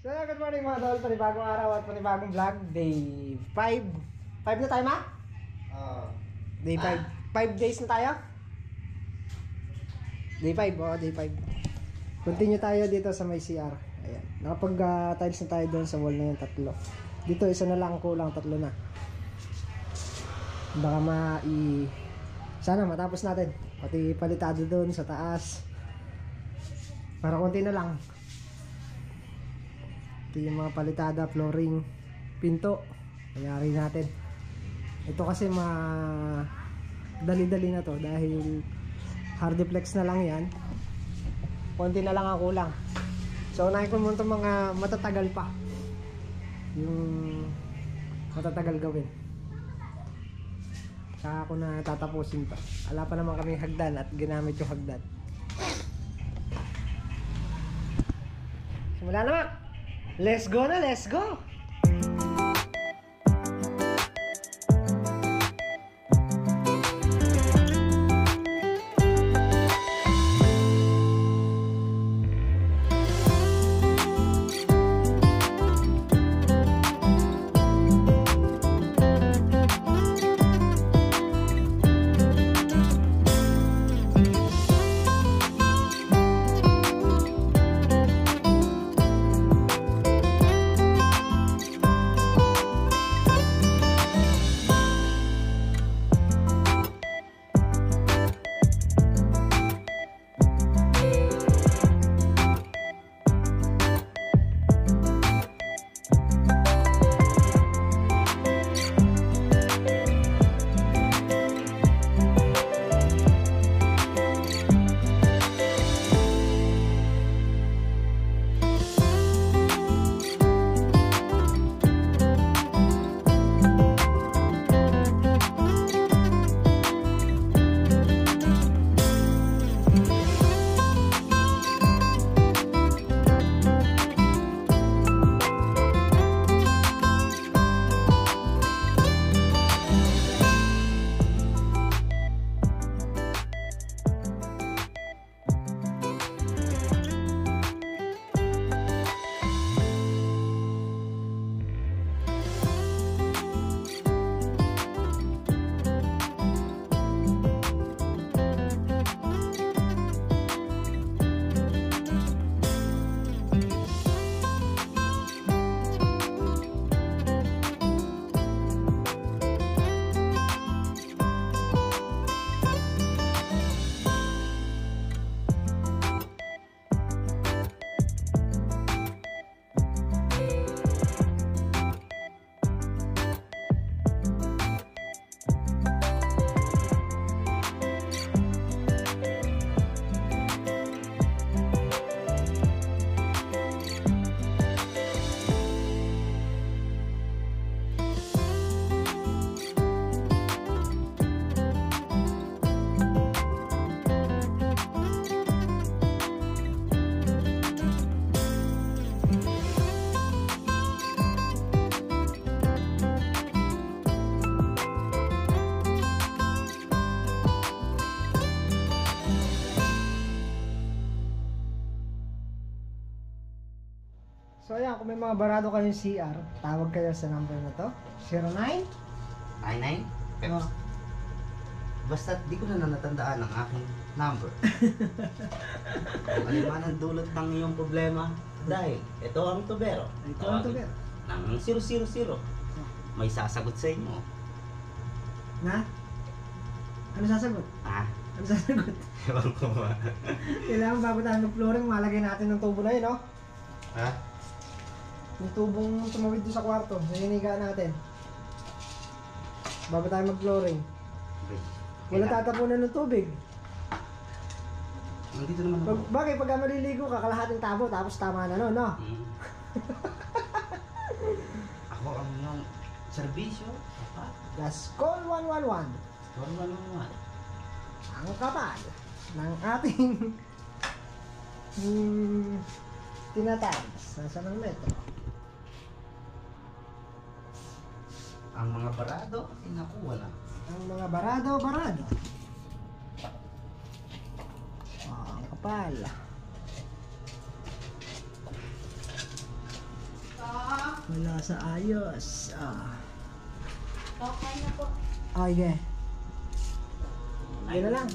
So, good morning mga tol. Panibagong araw at panibagong vlog. Day 5. 5 na tayo, ma? Day 5. 5 days na tayo? Day 5, day 5. Continue tayo dito sa may CR. Ayan. Nakapag-tiles na tayo doon sa wall na yun, 3. Dito, isa na lang kulang, 3 na. Baka sana matapos natin. Pati palitado doon sa taas. Para konti na lang. Ito yung mga palitada, flooring, pinto. Nangyari natin. Ito kasi dali-dali na to dahil hardiplex na lang yan. Konti na lang ang kulang. So unahin ko muna itong mga matatagal pa. Yung matatagal gawin. Saka ako na tatapusin pa. Wala pa naman kaming hagdan at ginamit yung hagdan. Simula na, Mak! Let's go na, let's go! So ayan, kung may mga barado kayong CR, tawag kayo sa number na to. 09? 99? Oh. Basta di ko na natandaan ang aking number. Kung aliman ang dulot ng iyong problema, dahil ito ang tubero. Ito ang tubero. Ng 000. May sasagot sa inyo. Na? Ano sasagot? Ano sasagot? Ewan ko ba? Kailangan bago tayo mag-flooring, malagay natin ng tubo na yun, no? Ha? Yung tubong tumawid doon sa kwarto, nahinigaan natin. Bago tayo mag-flooring. Wala tatapunan ng tubig. Nandito naman ako. Bagay, pagka maliligo ka, kalahating tabo, tapos tama na, no? Ako ang yung serbisyo. Last call 111. 111. Ang kapal ng ating tinatiles. Nasa ng metro. Ang mga barado, nakuha na. Ang mga barado. Ang kapal. Wala sa ayos. Okay na po. Okay. Yan na lang.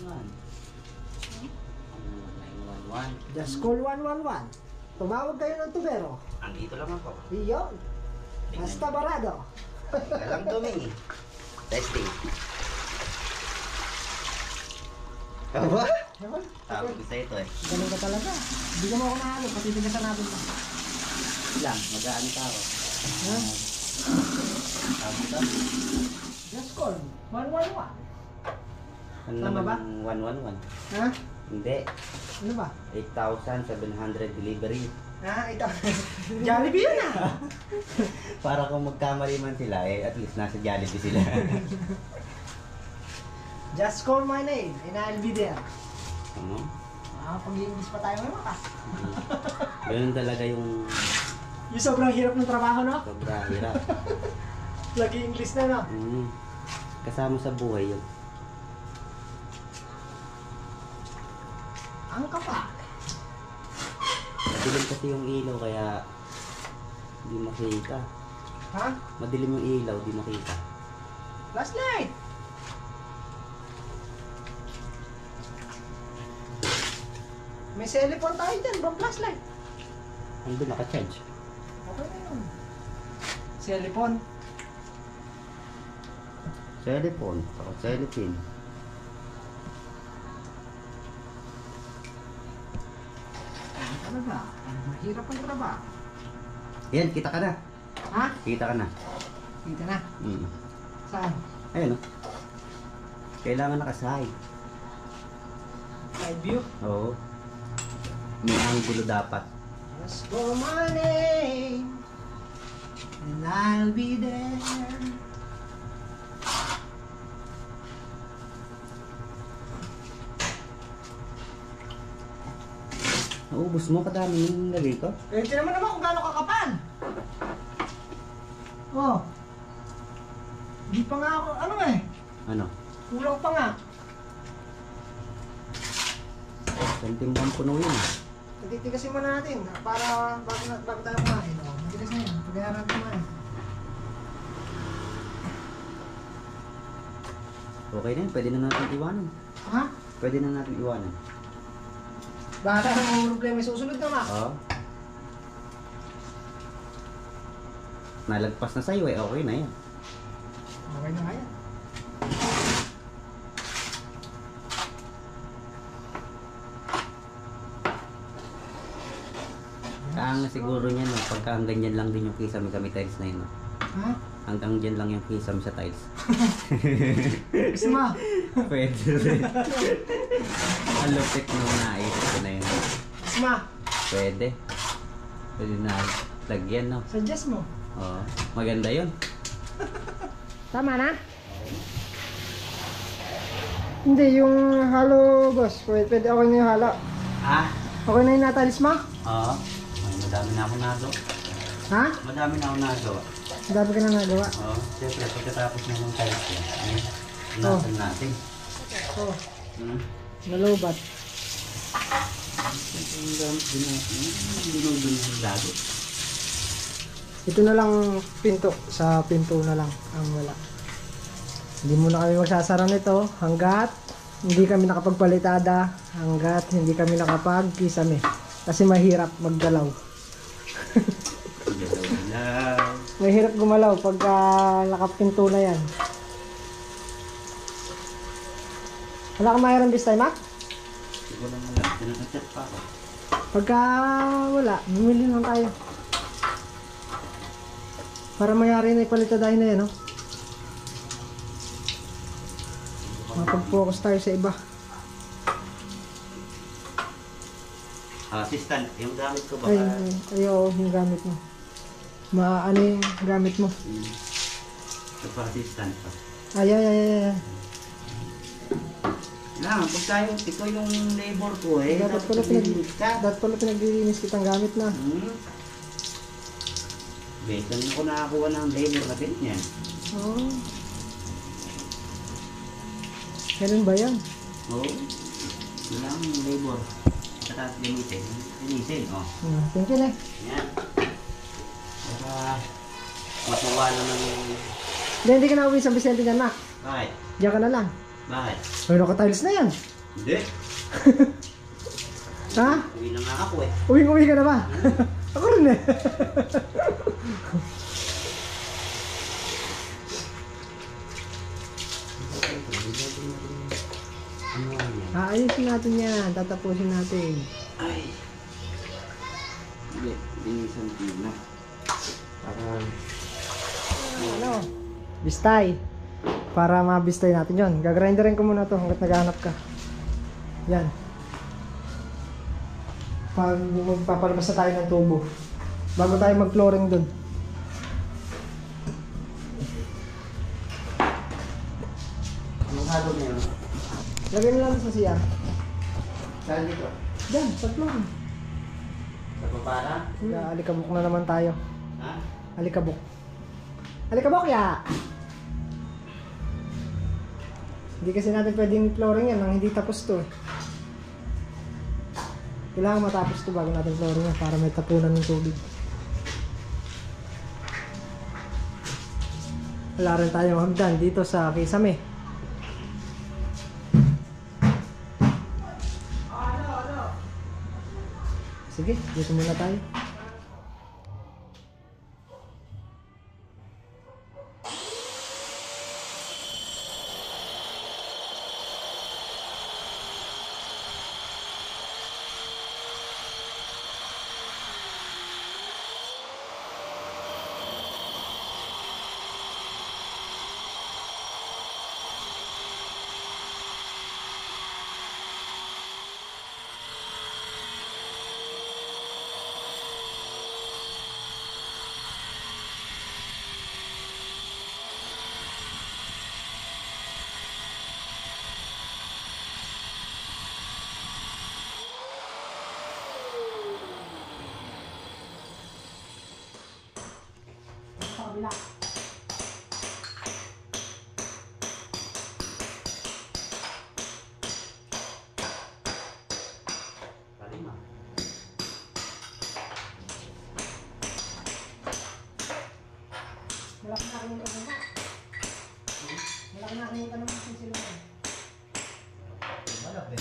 911. Just call 111. Tumawag kayo ng tubero. Andito lang ako. Iyon. Basta barado. Teka lang Tommy. Testing. Aba? Ewan. Sabi ko sa ito eh. Ganun ka talaga. Hindi ka mo ako nahalo. Patitigasan natin pa. Lang, magaan ka ako. Ha? Sabi ka? Just call 111. Ano Tama ba? naman 111? Ha? Hindi. Ano ba? 8,700 delivery. Ito. Jollibee yun Para kung magkamali man sila, eh at least nasa Jollibee sila. Just call my name and I'll be there. Ano? Pag-i-English pa tayo ngayon ka. Ganun talaga yung Yung sobrang hirap ng trabaho, no? sobra hirap. Lagi English na, no? Kasama sa buhay yun. Ang kapal. Madilim kasi yung ilaw kaya di makita. Ha? Madilim yung ilaw, di makita. Flashlight! May cellphone tayo dyan, bang flashlight? Ando naka-charge. Okay na yun. Cellphone. Cellphone, saka cellophane. Talaga, mahirap ang trabaho. Yan, kita ka na. Ha? Kita ka na. Dito na. Mm. Saan? Ayun o. Kailangan nakaside. Side view. Oo. May angulo dapat. Just call my name and I'll be there. Naubos mo, kadami yung lagay ko. Eh, tinan mo naman kung gaano kakapal. Oh. Hindi pa nga ako, ano eh. Ano? Kulang pa nga. Santimbang puno yun. Tititigasin muna natin para bago tayo kumain. Oh, matigas na yan. Pagkaya natin kumain. Okay na yun, pwede na natin iwanan. Ha? Pwede na natin iwanan. Baka ang problema yung susunod na ma. Oo. Nalagpas na sa'yo eh, okay na yan. Okay na nga yan. Kaang siguro niyan, no? Pagka hanggang dyan lang din yung kisame kami tiles na yun. No? Ha? Hanggang dyan lang yung kisame sa tiles. Gusto mo? Pwede rin. Ang lupit nung naisip ko na yun. Gusto mo? Pwede. Pwede na lagyan, no? Suggest mo. Oo. Maganda yun. Tama na? Hindi, yung halo, boss. Pwede okay na yung halo. Ah? Okay na yung natalis mo? Oo. Ay, madami na ako nagawa. Ha? Madami na ako nagawa. Dami ka na nagawa. Oo. Siyempre, pagkatapos na ng tiles yan, ay, Oh. nasan natin. Oh, Hmm? nalubat. Ang gamit din natin. Dinudun yung lagi. Ito na lang pinto. Sa pinto na lang ang wala. Hindi muna kami magsasara nito hanggat hindi kami nakapagpalitada, hanggat hindi kami nakapagkisame. Kasi mahirap maggalaw. Mahirap gumalaw pagka nakapinto na yan. Wala kang mayroon this time, ha? Siguro na lang. Pinag-chat pa ako. Pagka wala, bumili lang tayo. Para mayari na ipalitadahin na yan, no? Mapag-focus tayo sa iba. Assistant, yung gamit ko Ay, baka... ay, oo, yung gamit mo. Ano yung gamit mo? Assistant pa. Ay. Kailangan, pag tayo, ikaw yung labor ko eh. Dapat pala pinaglilinis kitang gamit na. Besan ako nakakuha ng labor na pin niyan. Oo. Ganun ba yan? Oo. Kailangan yung labor. Saka linisin. Linisin, oh. Thank you, ne. Yan. Saka, matuwa naman yung... Hindi ka na uwi sa Vicente dyan, Mac. Bakit? Diyan ka na lang. Bakit? Mayroon ka tiles na yan. Hindi. Ha? Uwi na nga ako eh. Uwing-uwi ka na ba? Ako rin eh. Aayusin natin yan. Tatapusin natin. Ay. Hindi. Linisan din na. Para... Ano? Bistay. Para mabistay natin yon. Gagrinderin ko muna to hanggat naghahanap ka. Yan. Pag magpapalabas na tayo ng tubo. Bago tayo mag-flooring dun. Anong halo na yun? Lagyan nyo lang sa siya. Saan dito? Diyan, sa flooring. Sa papara? Alikabok na naman tayo. Ha? Alikabok. Alikabok ya! Hindi kasi natin pwedeng flooring yan nang hindi tapos to eh. Kailangan matapos to bago natin flooring yan para may tapunan ng tubig. Wala rin tayong hagdan dito sa Kisame. Sige, dito muna tayo. Kabila. Kalima. Malaki na rin yung tanong mo. Malaki na rin yung tanong mo kung sino mo. Malaki.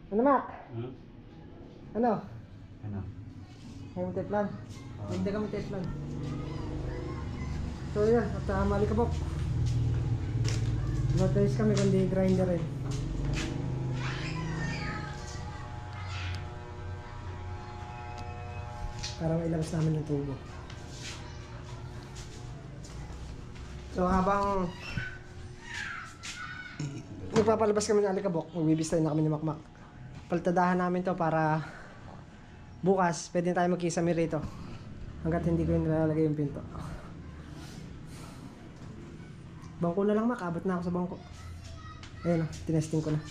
Ano, Mac? Hmm? Ano? Ano? May mutetlan. Hindi ka mutetlan. So yan, at malikabok. Notice kami kundi grinder eh. Para mailabas namin ng tubo. So habang nagpapalabas kami ng alikabok, magbibistay na kami ni Makmak. Paltadahan namin to para bukas pwede tayo magkisame rito hanggat hindi ko yung nilalagay yung pinto. Bangko na lang, Mak, abot na ako sa bangko. Ayun o, tinesting ko na.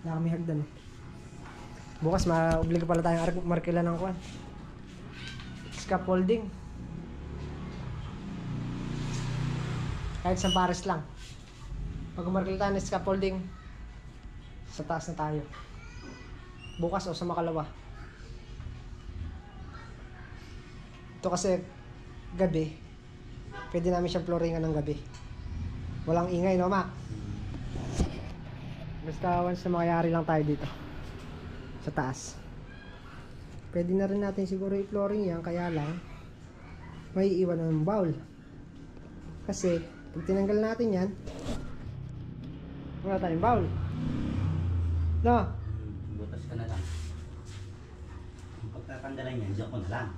Wala kami hagdan eh. Bukas maobligo pala tayong markila ng kuwan. Scaffolding. Kahit sa pares lang. Pag markila tayo ng scaffolding, sa taas na tayo. Bukas o sa makalawa. Ito kasi gabi, pwede namin siyang flooringan ng gabi. Walang ingay, no, Mac? Basta once na makayari lang tayo dito sa taas. Pwede na rin natin siguro i-flooring yan, kaya lang may iwan ng bowl. Kasi pag tinanggal natin yan, wala tayong bowl. No? Butas ka na lang. Ang pagtatanggalan yan, diyan ko na lang.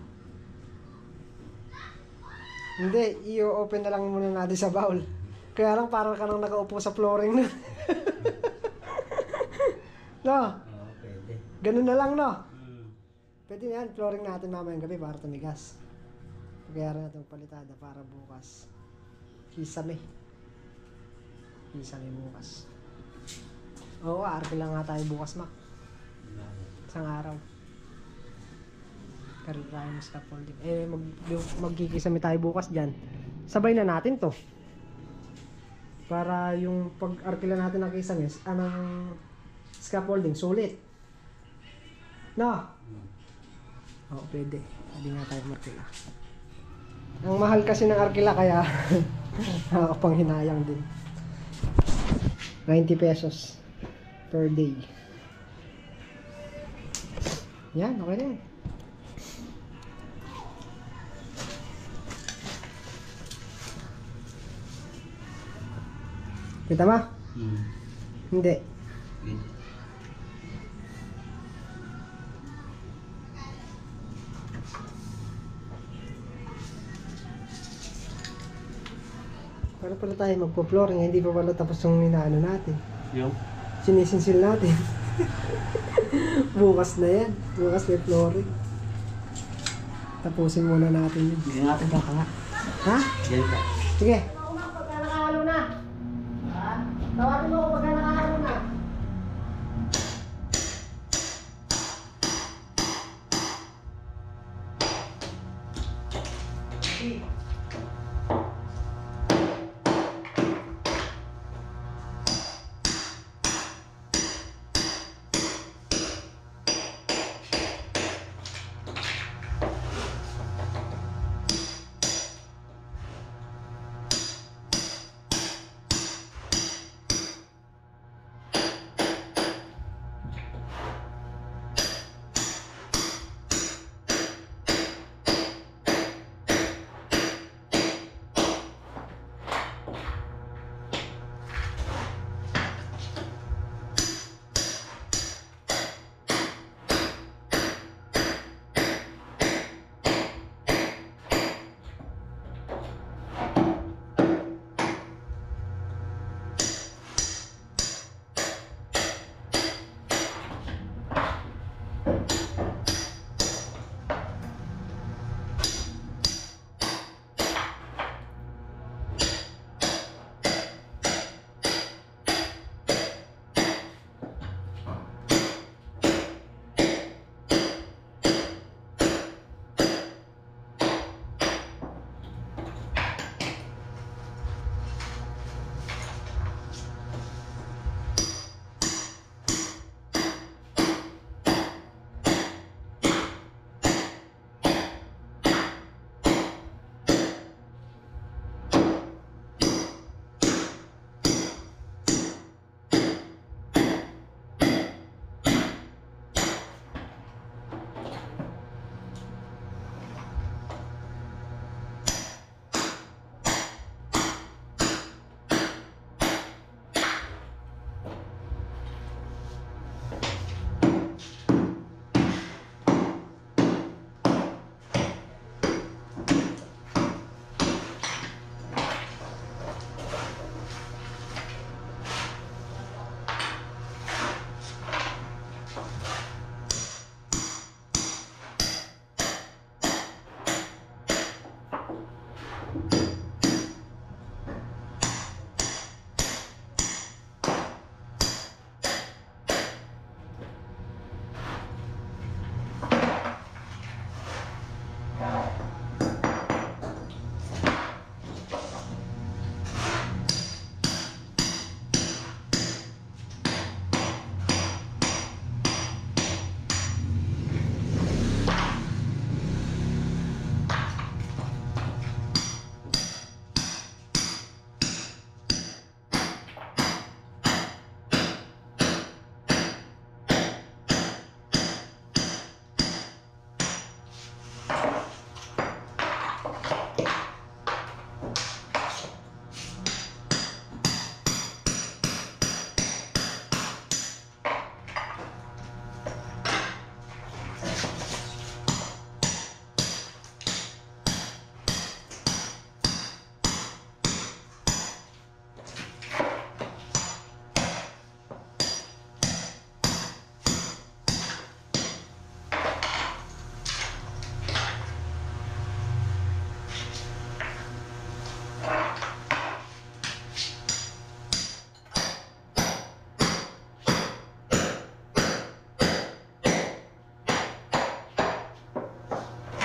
Hindi, i-open na lang muna natin sa bowl. Kaya lang parang ka nang nakaupo sa flooring na. No? Oo, pwede. Ganun na lang, no? Pwede na yan, flooring natin mamayang gabi para tumigas. Pagkayari natin palitada para bukas. Kisame. Kisame bukas. Oo, arke lang nga tayo bukas, Mac. Isang araw. Pero tayo ng scaffolding. Magkikisame tayo bukas dyan. Sabay na natin to. Para yung pag-arkila natin ng kisamis, anong scaffolding, sulit. No? Oo, pwede. Hindi nga tayo markila. Ang mahal kasi ng arkila kaya nakakapanghinayang din. 90 pesos per day. Yan, okay na yan. Kita ba? Hindi. Para pala tayo magpo-flooring, hindi pa pala tapos yung inaano natin. Yung? Sinisinsil natin. Bukas na yan. Bukas may flooring. Tapusin muna natin yun. Hindi natin kakanga. Ha? Yan ka. Sige. Pagka nakahalo na. Ha? Tawagin mo ako pagka nakahalo na. Sige.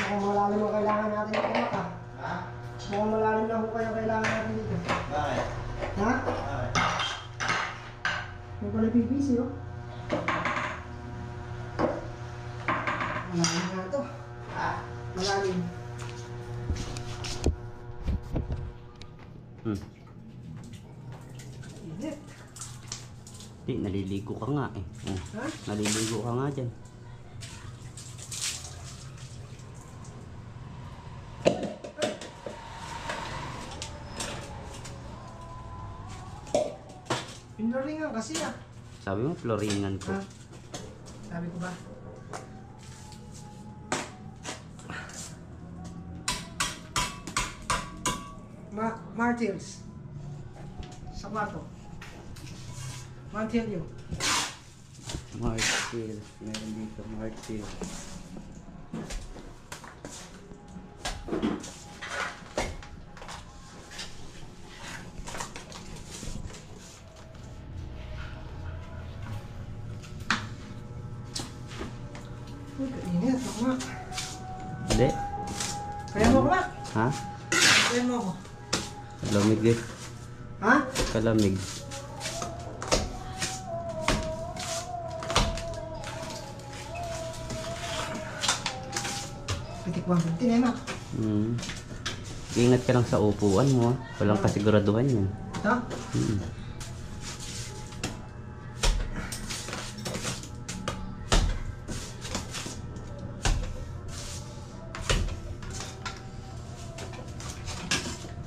Mukhang malalim ang kailangan natin dito, Mac, ha? Ha? Mukhang malalim lang po kayo kailangan natin dito. Bakit? Ha? Bakit? May pala PVC, oh. Malalim nga ito. Ha? Malalim. Init. Di, naliligo ka nga eh. Oh. Ha? Naliligo ka nga dyan. Pinaringan kasi, ah. Sabi mo, floringan ko. Ha? Sabi ko ba? Martils. Sa kwarto. Martilyo. Martil. Meron dito, martil. Uy, kainit. Ako, Mac. Hindi. Kaya mo ako, Mac. Ha? Kaya mo ako. Kalamig eh. Ha? Kalamig. Pitik 150 na yun, Mac. Ingat ka lang sa upuan mo. Walang kasiguraduhan yan. Ito?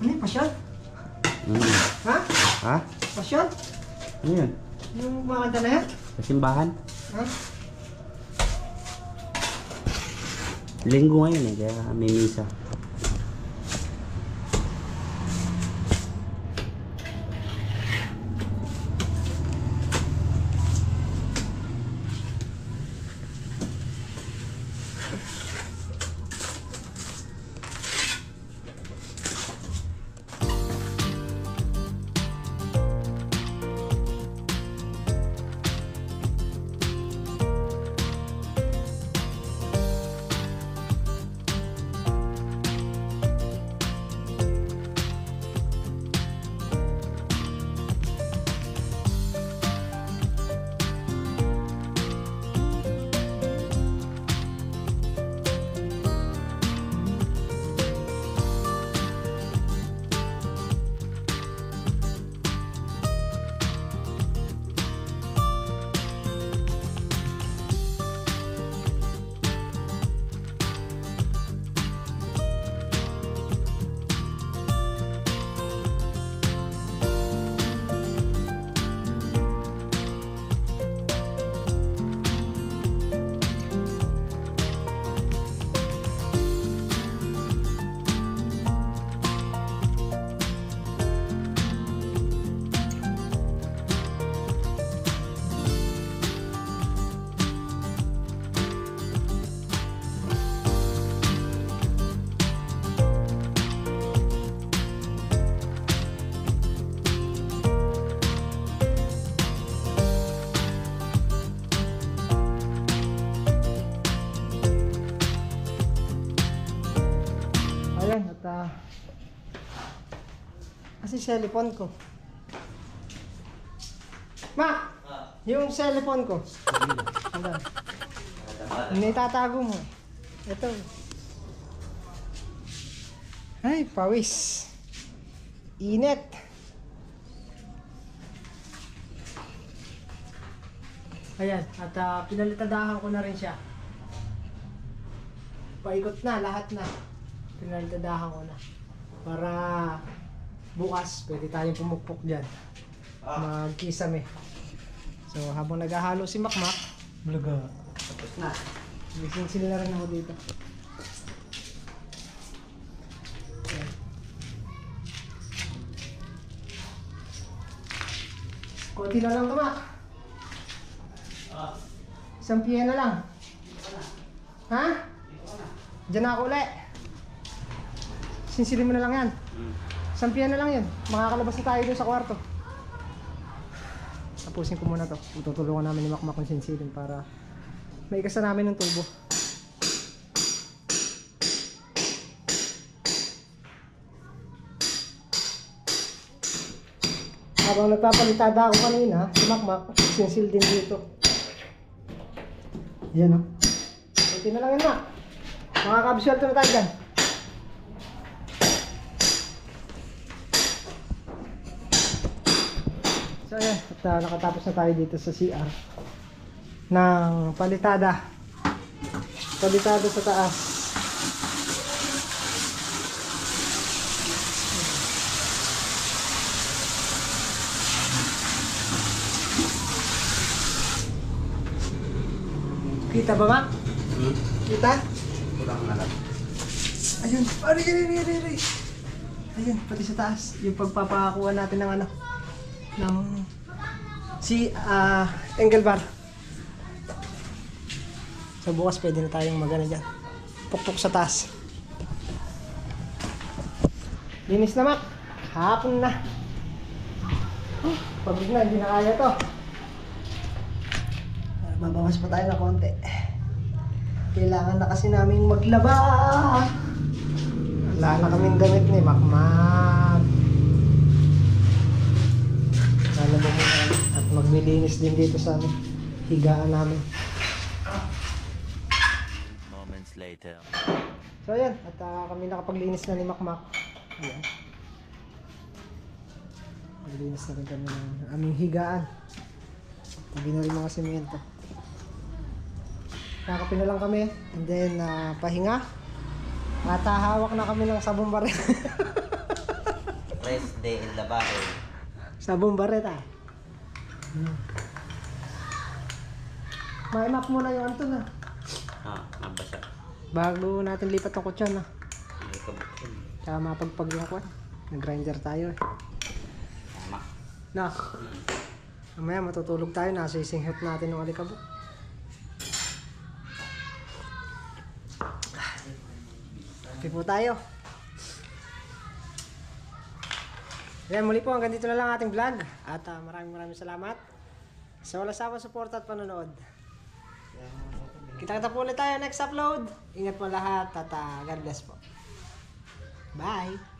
Ano yung pasyon? Ha? Ha? Pasyon? Ano yun? Yung makanta na yan? Sa simbahan? Ha? Linggo ngayon eh, kaya may misa. Ayan, at kasi cellphone ko. Ma! Yung cellphone ko. Handa. Nitatago mo. Ito. Ay, pawis. Init. Ayan, at pinalitadahan ko na rin siya. Paikot na, lahat na. Pinalitadahan ko na. Para bukas, pwede tayong pumukpok dyan. Magkisame. So, habang naghahalo si Makmak, bulaga. Tapos na. Gising sila rin ako dito. Ayan. Konti na lang ito, Mak. Isang piye na lang. Ha? Diyan na ako ulit. Sinsilin mo na lang yan. Isang piye na lang yun. Makakalabas na tayo doon sa kwarto. Tapusin ko muna to. Tutulungan namin ni Makmak kung sinsilin para maigasa namin ng tubo. Habang nagpapalitada ako kanina, si Makmak, sinsil din dito. Yan o. Kunti na lang yan, Mak. Makakabsualto na tayo dyan. So ayan, at nakatapos na tayo dito sa CR ng palitada sa taas. Kita ba, Mak? Kita? Kurang na lang. Ayun, ari. Ayun, pati sa taas. Yung pagpapakuha natin ng ano, ng angle bar. So bukas pwede na tayong magana dyan. Pukpok sa taas. Linis na, Mak. Hapon na. Pagod na, hindi na kaya to. Babawas pa tayo na konti. Kailangan na kasi naming maglaba. Wala na kaming damit ni Makmak. Lalaba muna at maglilinis din dito sa higaan namin. Moments later. So ayan, at kami nakapaglinis na ni Makmak. Ayan. Maglinis na rin kami ng aming higaan. Hindi na rin mga semento. Kakapin na lang kami, and then pahinga. At hawak na kami ng sabong baret. Rest day in the barrel. Sabong baret Maimap muna yung anto na. Mabasa. Bago natin lipat ng kutsyon Hindi ka buksin. Tsaka mapagpag yung kwan. Nag-grinder tayo Tama. Na. Mamaya matutulog tayo, nasisinghot natin ng alikabok. Okay po tayo. Ayan, muli po hanggang dito na lang ating vlog. At maraming salamat sa walang sawang suporta at panonood. Kita-kita po ulit tayo next upload. Ingat po lahat at God bless po. Bye!